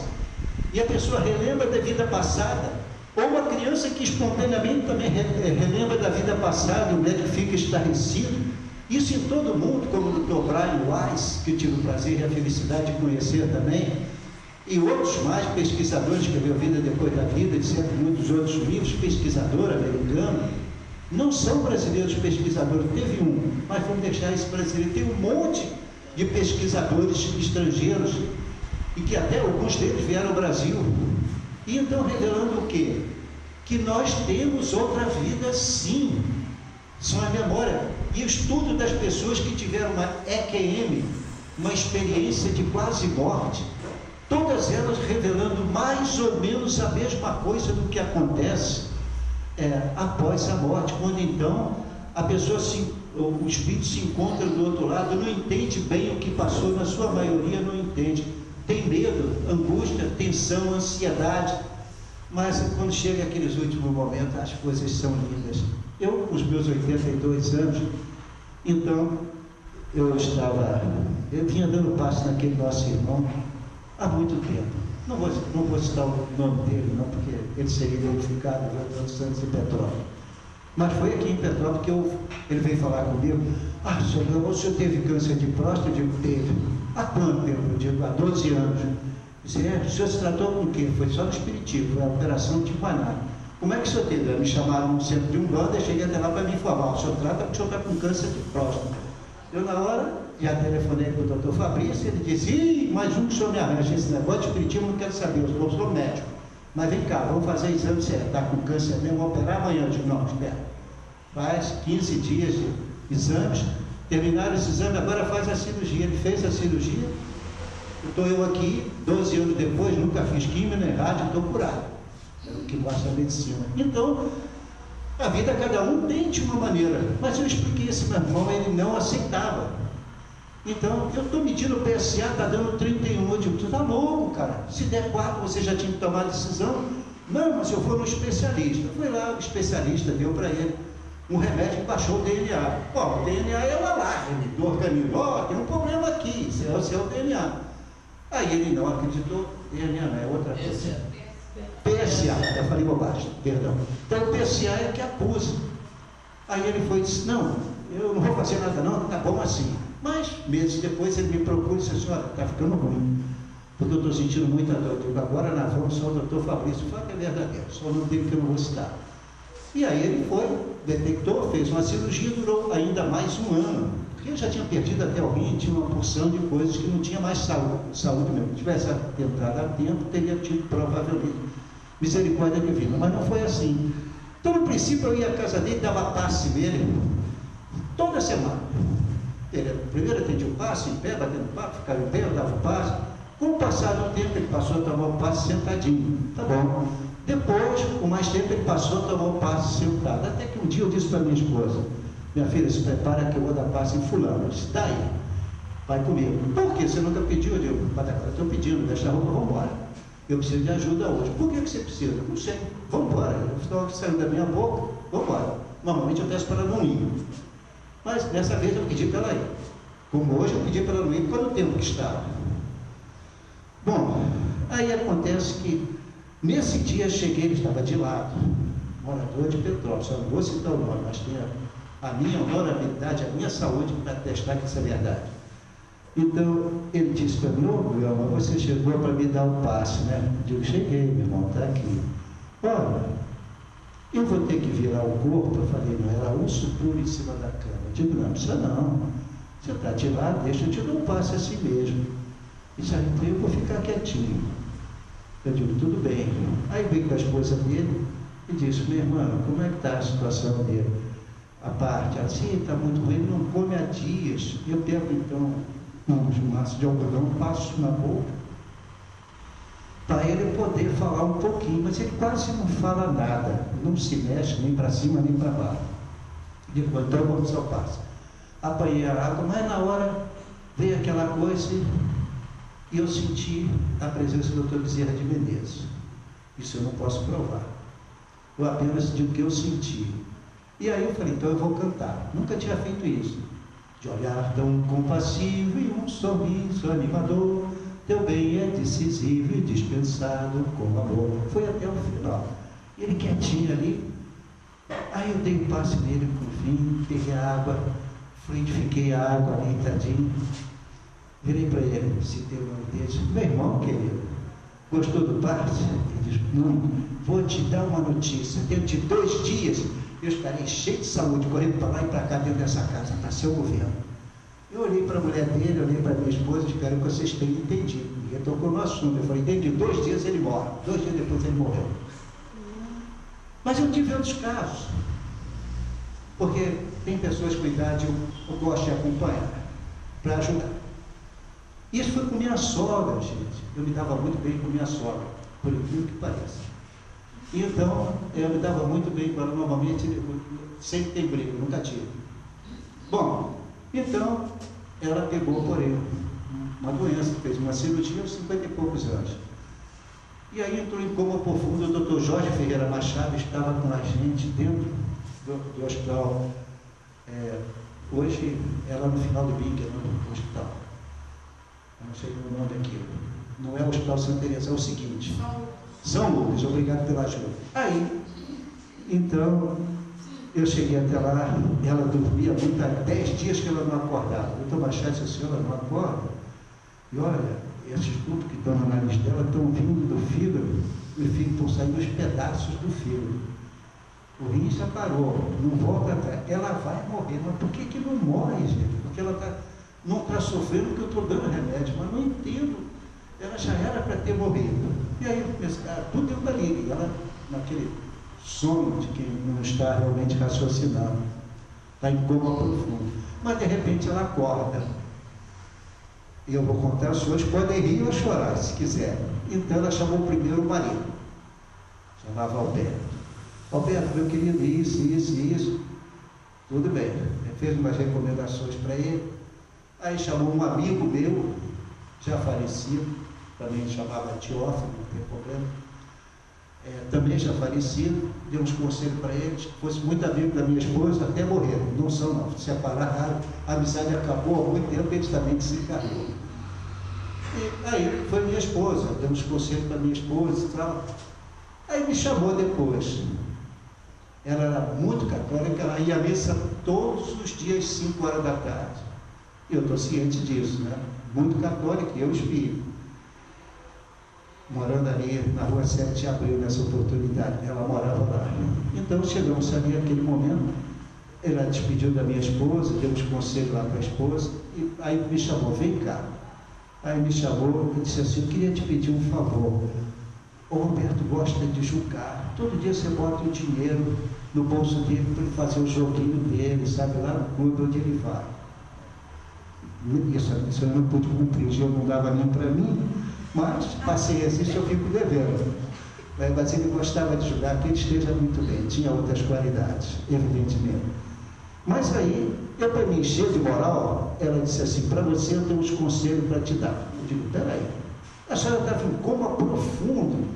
e a pessoa relembra da vida passada, ou uma criança que espontaneamente também relembra da vida passada, o médico fica estarrecido, isso em todo mundo, como o Dr. Brian Weiss, que eu tive o prazer e a felicidade de conhecer também, e outros mais pesquisadores que viram Vida Depois da Vida, etc., muitos outros livros, pesquisador americano, não são brasileiros pesquisadores, teve um, mas vamos deixar esse brasileiro, tem um monte de pesquisadores estrangeiros, e que até alguns deles vieram ao Brasil, e então revelando o quê? Que nós temos outra vida sim, são a memória e o estudo das pessoas que tiveram uma EQM, uma experiência de quase morte, todas elas revelando mais ou menos a mesma coisa do que acontece após a morte, quando então a pessoa o espírito se encontra do outro lado, não entende bem o que passou, na sua maioria não entende, tem medo, angústia, tensão, ansiedade, mas quando chega aqueles últimos momentos, as coisas são lindas. Eu, com os meus 82 anos, então, eu vinha dando passo naquele nosso irmão há muito tempo. Não vou citar o nome dele, não, porque ele seria identificado em outros Santos e Petrópolis. Mas foi aqui em Petrópolis que ele veio falar comigo. Senhor, o senhor teve câncer de próstata? Eu digo, teve. Há quanto tempo? Eu digo, há 12 anos. O senhor se tratou com o quê? Foi só no Espiritismo, foi a operação de Tijuana. Como é que o senhor teve? Me chamaram no centro de Umbanda, eu cheguei até lá para me informar. O senhor trata porque o senhor está com câncer de próstata. Eu, na hora, já telefonei para o doutor Fabrício, ele disse, mais um que o senhor me arranja, esse negócio de Espiritismo eu não quero saber, eu sou médico. Mas vem cá, vamos fazer exame, você está com câncer mesmo, vou operar amanhã. Eu digo, não, espera. Faz 15 dias de exames, terminaram esse exame, agora faz a cirurgia. Ele fez a cirurgia, estou eu aqui, 12 anos depois, nunca fiz químio nem rádio, estou curado. É o que mostra a medicina. Então, a vida cada um tem de uma maneira, mas eu expliquei esse meu irmão, ele não aceitava. Então, eu estou medindo o PSA, está dando 31, eu digo, tu está louco, cara, se der 4 você já tinha que tomar a decisão. Não, mas eu for no especialista. Eu fui lá, o especialista deu para ele um remédio que baixou o DNA. O DNA é um alarme do organismo, tem um problema aqui, esse é o DNA. Aí ele não acreditou, DNA não é outra coisa. PSA, já falei bobagem, perdão. Então o PSA é que acusa. Aí ele foi e disse, não, eu não vou fazer nada não, tá bom assim. Mas meses depois ele me procura e disse, senhora, está ficando ruim, porque eu estou sentindo muita dor. Eu digo, agora nós vamos só o doutor Fabrício, fala que é verdadeiro, só não tem que eu não vou citar. E aí ele foi, detectou, fez uma cirurgia, durou ainda mais um ano, porque eu já tinha perdido até o rim, tinha uma porção de coisas que não tinha mais saúde mesmo. Se tivesse entrado a tempo, teria tido provavelmente misericórdia divina, mas não foi assim. Então no princípio eu ia à casa dele, dava passe nele, toda semana. Primeiro atendia o passe, em pé, batendo papo, ficava em pé, eu dava o passe. Com o passar do tempo, ele passou a tomar o passe sentadinho, tá bom. Depois, com mais tempo, ele passou a tomar o passe sentado. Até que um dia eu disse para minha esposa, minha filha, se prepara que eu vou dar passe em fulano. Eu disse, daí, vai comigo. Por quê? Você nunca pediu? Eu digo, mas agora eu estou pedindo, deixa a roupa, vamos embora. Eu preciso de ajuda hoje. Por que você precisa? Eu não sei, vamos embora. Eu saiu da minha boca, vamos embora. Normalmente eu peço para ela não ir. Mas dessa vez eu pedi para ela ir. Como hoje eu pedi para ela não ir, por causa do tempo que estava. Bom, aí acontece que nesse dia cheguei, ele estava de lado, morador de Petrópolis, só não vou citar o nome, mas tem a minha honorabilidade, a minha saúde para testar que isso é verdade. Então ele disse para mim, meu irmão, você chegou para me dar um passe, né? Eu digo, cheguei, meu irmão, está aqui. Olha, eu vou ter que virar o corpo. Eu falei, não, era urso puro em cima da cama. Eu digo, não precisa não. Você está de lado, deixa eu te dar um passe assim mesmo. Isso aí, então eu vou ficar quietinho. Eu digo, tudo bem. Aí veio com a esposa dele e disse, minha irmã, como é que está a situação dele? A parte, assim, está muito ruim, ele não come há dias. Eu pego então um maço de algodão, passo na boca, para ele poder falar um pouquinho, mas ele quase não fala nada, não se mexe nem para cima nem para baixo. Digo, então vamos ao passo. Apanhei a água, mas na hora veio aquela coisa e eu senti a presença do Dr. Bezerra de Menezes. Isso eu não posso provar. Eu apenas digo que eu senti. E aí eu falei, então eu vou cantar. Nunca tinha feito isso. De olhar tão compassivo e um sorriso animador, teu bem é decisivo e dispensado com amor. Foi até o final. Ele quietinho ali. Aí eu dei um passe nele por fim, peguei a água, fluidifiquei a água, deitadinho. Virei para ele, citei o nome dele, disse, meu irmão querido, gostou do passe? Ele disse, não, vou te dar uma notícia, dentro de 2 dias eu estarei cheio de saúde, correndo para lá e para cá dentro dessa casa, para seu governo. Eu olhei para a mulher dele, olhei para a minha esposa, espero que vocês tenham entendido. Ele tocou no assunto, eu falei, dentro de 2 dias ele morre, 2 dias depois ele morreu. Mas eu tive outros casos. porque tem pessoas com idade, eu gosto de acompanhar, para ajudar. Isso foi com minha sogra, gente. Eu me dava muito bem com minha sogra, por incrível que pareça. Então, eu me dava muito bem com ela, normalmente, sempre tem briga, nunca tive. Bom, então, ela pegou, porém, uma doença, fez uma cirurgia aos 50 e poucos anos. E aí entrou em coma profundo. O Dr. Jorge Ferreira Machado estava com a gente dentro do hospital. Hoje, ela no final do BIC, no hospital. Eu não sei o nome daquilo. Não é o Hospital Santa Teresa, é o seguinte. São Lucas, obrigado pela ajuda. Aí, então, eu cheguei até lá, ela dormia muito, há 10 dias que ela não acordava. O Dr. Machado disse assim, ela não acorda? E olha, esses tubos que estão no nariz dela estão vindo do fígado, e estão saindo os pedaços do fígado. O rim já parou, não volta atrás. Ela vai morrer. Mas por que não morre, gente? Porque ela não está sofrendo porque eu estou dando remédio, mas não entendo. Ela já era para ter morrido. E aí, tudo dentro da liga. Ela, naquele sono de quem não está realmente raciocinando, está em coma profundo. Mas, de repente, ela acorda. E eu vou contar, os senhores podem rir ou chorar, se quiser. Então, ela chamou primeiro o marido. Chamava Alberto. Alberto, meu querido, isso. Tudo bem. Ele fez umas recomendações para ele. Aí chamou um amigo meu, já falecido, também chamava Teófilo, não tem problema, também já falecido, deu uns conselhos para eles, que fosse muito amigo da minha esposa, até morreram, não são não, se separaram, a amizade acabou há muito tempo, eles também desencarnou. E aí foi minha esposa, deu uns conselhos para minha esposa e tal. Aí me chamou depois. Ela era muito católica, ela ia à missa todos os dias, 5 horas da tarde. E eu estou ciente disso, né? Muito católico, eu espírito. Morando ali na rua 7 de Abril, nessa oportunidade, ela morava lá. Então chegamos ali naquele momento, ela despediu da minha esposa, deu uns conselhos lá para a esposa, e aí me chamou, vem cá. Aí me chamou e disse assim, eu queria te pedir um favor. O Roberto gosta de julgar, todo dia você bota o dinheiro no bolso dele para ele fazer o joguinho dele, sabe, lá no clube onde ele vai. Isso eu não pude cumprir, o dinheiro não dava nem para mim, mas paciência, isso eu fico devendo. Mas ele gostava de jogar, que ele esteja muito bem, tinha outras qualidades, evidentemente. Mas aí, eu para me encher de moral, ela disse assim, para você eu tenho uns conselhos para te dar. Eu digo, peraí, a senhora estava em coma profundo,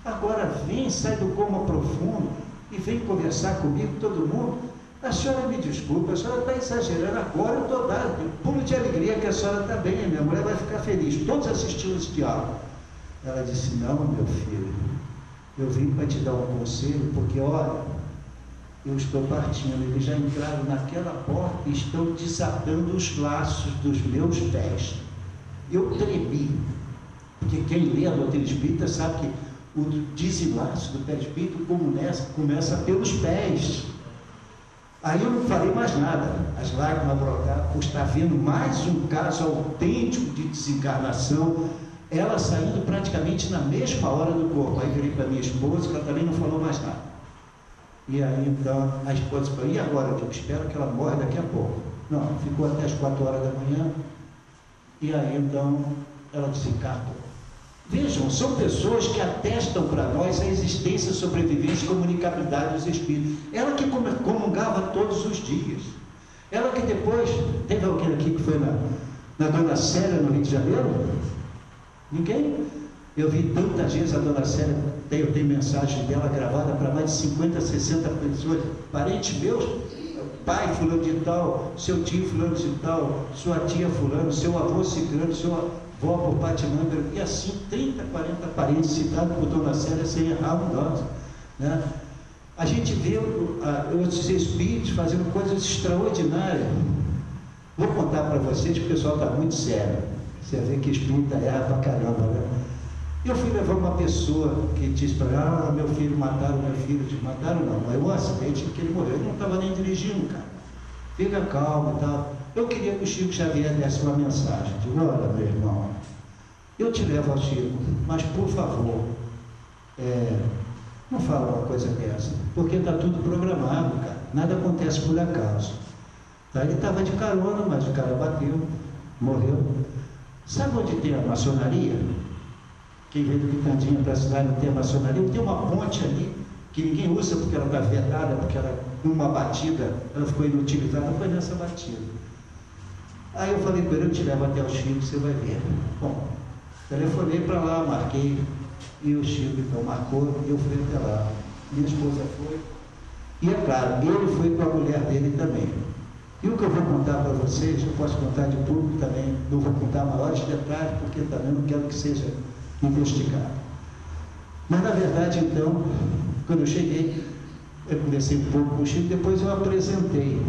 agora vem, sai do coma profundo e vem conversar comigo, todo mundo. A senhora me desculpa, a senhora está exagerando, agora eu estou dando pulo de alegria que a senhora está bem, minha mulher vai ficar feliz. Todos assistiram esse diálogo. Ela disse, não, meu filho, eu vim para te dar um conselho, porque olha, eu estou partindo, eles já entraram naquela porta e estão desatando os laços dos meus pés. Eu tremi, porque quem lê a doutrina espírita sabe que o desenlaço do perispírito começa pelos pés. Aí eu não falei mais nada, as lágrimas brotaram, por estar vendo mais um caso autêntico de desencarnação, ela saindo praticamente na mesma hora do corpo. Aí virei para minha esposa, que ela também não falou mais nada. E aí então a esposa falou, e agora? Eu digo, espero que ela morra daqui a pouco. Não, ficou até as 4 horas da manhã, e aí então ela desencarnou. Vejam, são pessoas que atestam para nós a existência, sobrevivência e comunicabilidade dos espíritos. Ela que comungava todos os dias. Ela que depois, teve alguém aqui que foi na Dona Célia, no Rio de Janeiro? Ninguém? Eu vi tantas vezes a Dona Célia, eu tenho mensagem dela gravada para mais de 50, 60 pessoas, parentes meus, pai fulano de tal, seu tio fulano de tal, sua tia fulano, seu avô ciclano, sua avó por Patinanga, e assim 30, 40 parentes citados por Dona Célia sem errar um nós, né? A gente vê os espíritos fazendo coisas extraordinárias. Vou contar para vocês, que o pessoal está muito sério. Você vê que espírita erra pra caramba, né? Eu fui levar uma pessoa que disse para ela, meu filho, mataram meu filho. Mataram não, é um acidente que ele morreu. Ele não estava nem dirigindo, cara. Fica calmo e tal. Eu queria que o Chico Xavier desse uma mensagem. Digo, olha, meu irmão, eu te levo ao Chico, mas por favor, não fala uma coisa dessa, porque está tudo programado, cara. nada acontece por acaso. Tá? Ele estava de carona, mas o cara bateu, morreu. Sabe onde tem a maçonaria? Quem veio do Quitandinha para a cidade não tem a maçonaria, tem uma ponte ali, que ninguém usa porque ela está vedada, porque ela, numa batida, ela ficou inutilizada, foi nessa batida. Aí eu falei para ele, eu te levo até o Chico, você vai ver. Bom, telefonei para lá, marquei, e o Chico então marcou, e eu fui até lá. Minha esposa foi, e é claro, ele foi com a mulher dele também. E o que eu vou contar para vocês, eu posso contar de público também, não vou contar maiores detalhes, porque também não quero que seja investigado. Mas, na verdade, então, quando eu cheguei, eu conversei um pouco com o Chico, depois eu apresentei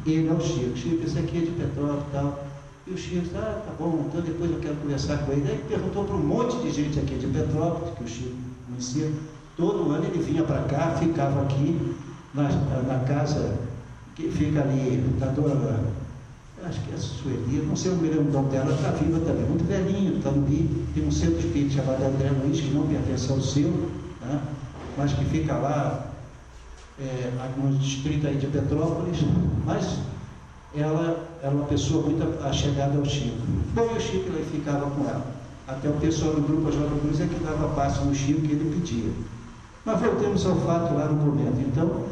ele ao Chico. Chico, esse aqui é de Petrópolis e tal. E o Chico disse, tá bom, então depois eu quero conversar com ele. Aí ele perguntou para um monte de gente aqui de Petrópolis, que o Chico conhecia. Todo ano ele vinha para cá, ficava aqui, na casa que fica ali, da dona, acho que é a Sueli, não sei o nome dela, está viva também, muito velhinho, está no Rio, tem um centro espírita chamado André Luiz, que não pertence ao seu, né, mas que fica lá, no distrito aí de Petrópolis, mas ela era uma pessoa muito achegada ao Chico. Bom, e o Chico ele ficava com ela. Até o pessoal do grupo Jovem Cruz é que dava passo no Chico que ele pedia. Mas voltemos ao fato lá no momento. Então,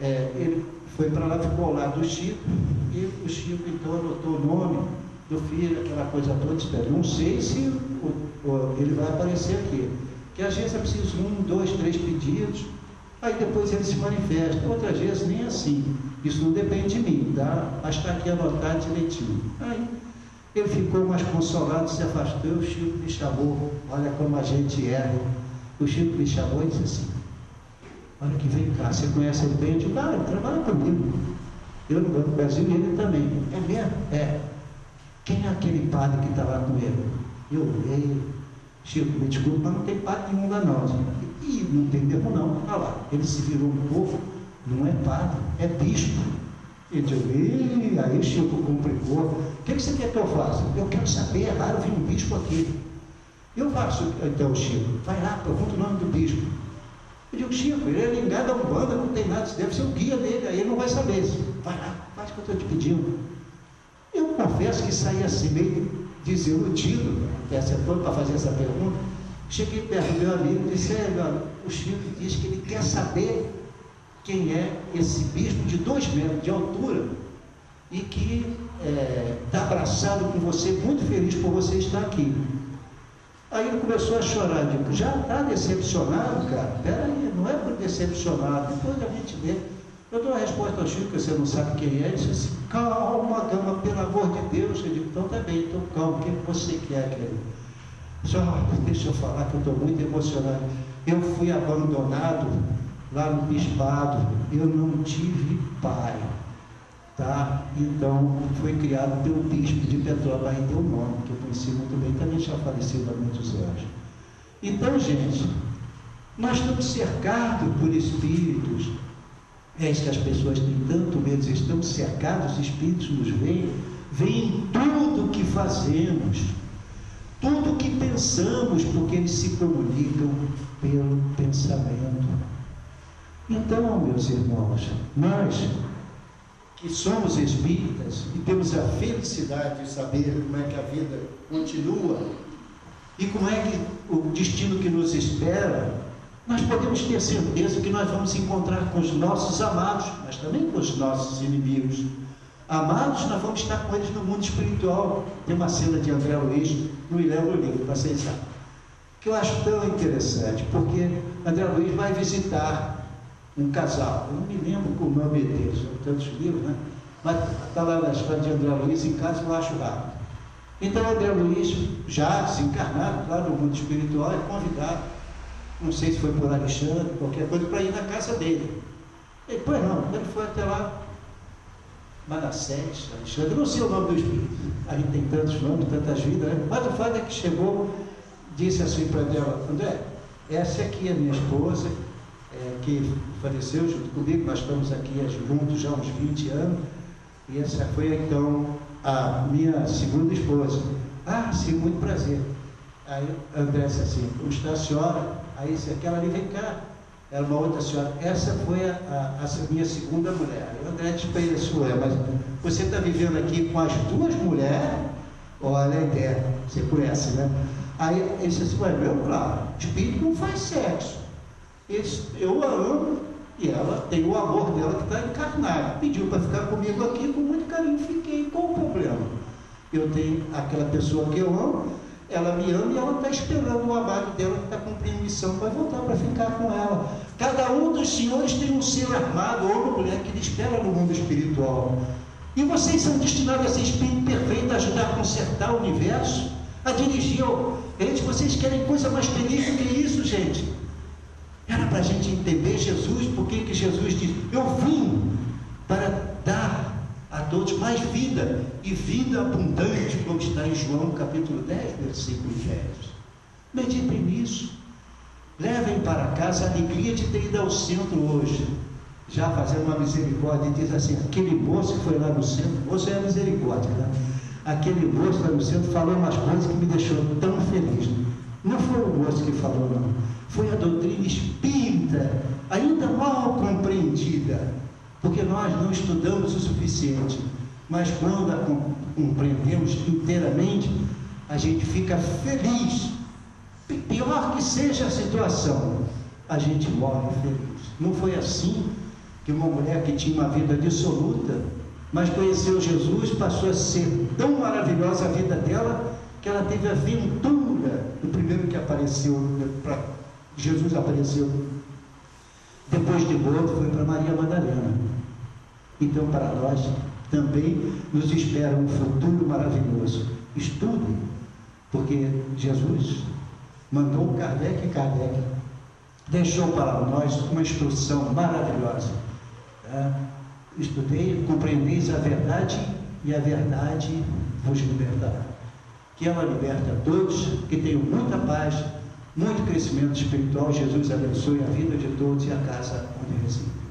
ele foi para lá, ficou ao lado do Chico, e o Chico então anotou o nome do filho, aquela coisa toda, espera. Não sei se ele vai aparecer aqui, que às vezes é preciso 1, 2, 3 pedidos, aí depois ele se manifesta, outras vezes nem assim, isso não depende de mim, tá? Mas está aqui anotado direitinho. Aí ele ficou mais consolado, se afastou, o Chico me chamou, olha como a gente erra. O Chico me chamou e disse assim, olha que vem cá, você conhece ele bem? Eu digo, ele trabalha comigo. Eu no Banco do Brasil e ele também. É mesmo? É. Quem é aquele padre que está lá com ele? Eu olhei, Chico, me desculpa, mas não tem padre nenhum lá não. E não tem mesmo não. Olha lá, ele se virou um pouco, não é padre, é bispo. Eu digo, aí o Chico complicou. O que você quer que eu faça? Eu quero saber, é raro vir um bispo aqui. Eu faço, então, Chico, vai lá, pergunta o nome do bispo. Eu digo, Chico, ele é ligado a Umbanda, não tem nada, isso deve ser o guia dele, aí ele não vai saber isso. Vai lá, faz o que eu estou te pedindo. Eu confesso que saí assim meio desiludido, para fazer essa pergunta. Cheguei perto do meu amigo e disse, meu amigo, o Chico diz que ele quer saber quem é esse bispo de 2 metros de altura e que está abraçado com você, muito feliz por você estar aqui. Aí ele começou a chorar, digo, já está decepcionado, cara? Peraí, não é por decepcionado, depois a gente vê. Eu dou a resposta ao Chico, que você não sabe quem é, ele disse assim, calma, Gama, pelo amor de Deus. Eu digo, então tá bem, então calma, o que você quer, querido? Só deixa eu falar que eu estou muito emocionado. Eu fui abandonado lá no bispado, eu não tive pai, tá? Então, fui criado pelo bispo de Petrópolis, aí deu o nome, que eu conheci muito bem, também já falecido há muitos anos. Então, gente, nós estamos cercados por espíritos, é isso que as pessoas têm tanto medo, estamos cercados, os espíritos nos veem em tudo que fazemos, tudo que pensamos, porque eles se comunicam pelo pensamento. Então, meus irmãos, nós que somos espíritas e temos a felicidade de saber como é que a vida continua e como é que o destino que nos espera, nós podemos ter certeza que nós vamos encontrar com os nossos amados, mas também com os nossos inimigos. Amados, nós vamos estar com eles no mundo espiritual. Tem uma cena de André Luiz, não me lembro o livro, para vocês sabem, que eu acho tão interessante, porque André Luiz vai visitar um casal, eu não me lembro o nome deles, são tantos livros, né? Mas está lá na história de André Luiz, em casa eu acho rápido. Então André Luiz, já desencarnado, lá no mundo espiritual, é convidado, não sei se foi por Alexandre, qualquer coisa, para ir na casa dele. Ele, pois não, ele foi até lá, Manassés, Alexandre, não sei o nome do espírito, a gente tem tantos nomes, tantas vidas, né? Mas o fato é que chegou, disse assim para ela, André, essa aqui é minha esposa, que faleceu junto comigo, nós estamos aqui juntos já há uns 20 anos, e essa foi então a minha segunda esposa. Ah, sim, muito prazer. Aí André disse assim, como está a senhora? Aí disse, aquela ali, vem cá, Era uma outra senhora. Essa foi a minha segunda mulher. O André desconheceu ela, mas você está vivendo aqui com as duas mulheres? Olha a ideia, você conhece, né? Aí ele disse assim, meu, claro, espírito não faz sexo. Eu a amo e ela tem o amor dela que está encarnado. Pediu para ficar comigo aqui, com muito carinho, fiquei. Qual o problema? Eu tenho aquela pessoa que eu amo, ela me ama e ela está esperando o amado dela que está cumprindo missão para voltar para ficar com ela. Cada um dos senhores tem um ser armado, homem ou mulher, que ele espera no mundo espiritual. E vocês são destinados a ser espírito perfeito, a ajudar a consertar o universo, a dirigir. Gente, vocês querem coisa mais feliz do que isso, gente? Era para a gente entender Jesus, porque Jesus diz, eu vim para dar a todos mais vida, e vida abundante, como está em João capítulo 10, versículo 10. Meditem nisso, levem para casa a alegria de ter ido ao centro hoje, já fazendo uma misericórdia, e diz assim, aquele moço que foi lá no centro, moço é a misericórdia, né? Aquele moço lá no centro falou umas coisas que me deixou tão feliz. Não foi o moço que falou, não, foi a doutrina espírita, ainda mal compreendida, porque nós não estudamos o suficiente, mas quando a compreendemos inteiramente, a gente fica feliz. Pior que seja a situação, a gente morre feliz. Não foi assim que uma mulher que tinha uma vida dissoluta, mas conheceu Jesus, passou a ser tão maravilhosa a vida dela, que ela teve a aventura, o primeiro que apareceu, Jesus apareceu, depois de morto, foi para Maria Madalena. Então, para nós também nos espera um futuro maravilhoso. Estudem, porque Jesus mandou Kardec e Kardec deixou para nós uma instrução maravilhosa. Estudei, compreendeis a verdade, e a verdade vos libertará. Que ela liberta a todos, que tenham muita paz, muito crescimento espiritual. Jesus abençoe a vida de todos e a casa onde reside.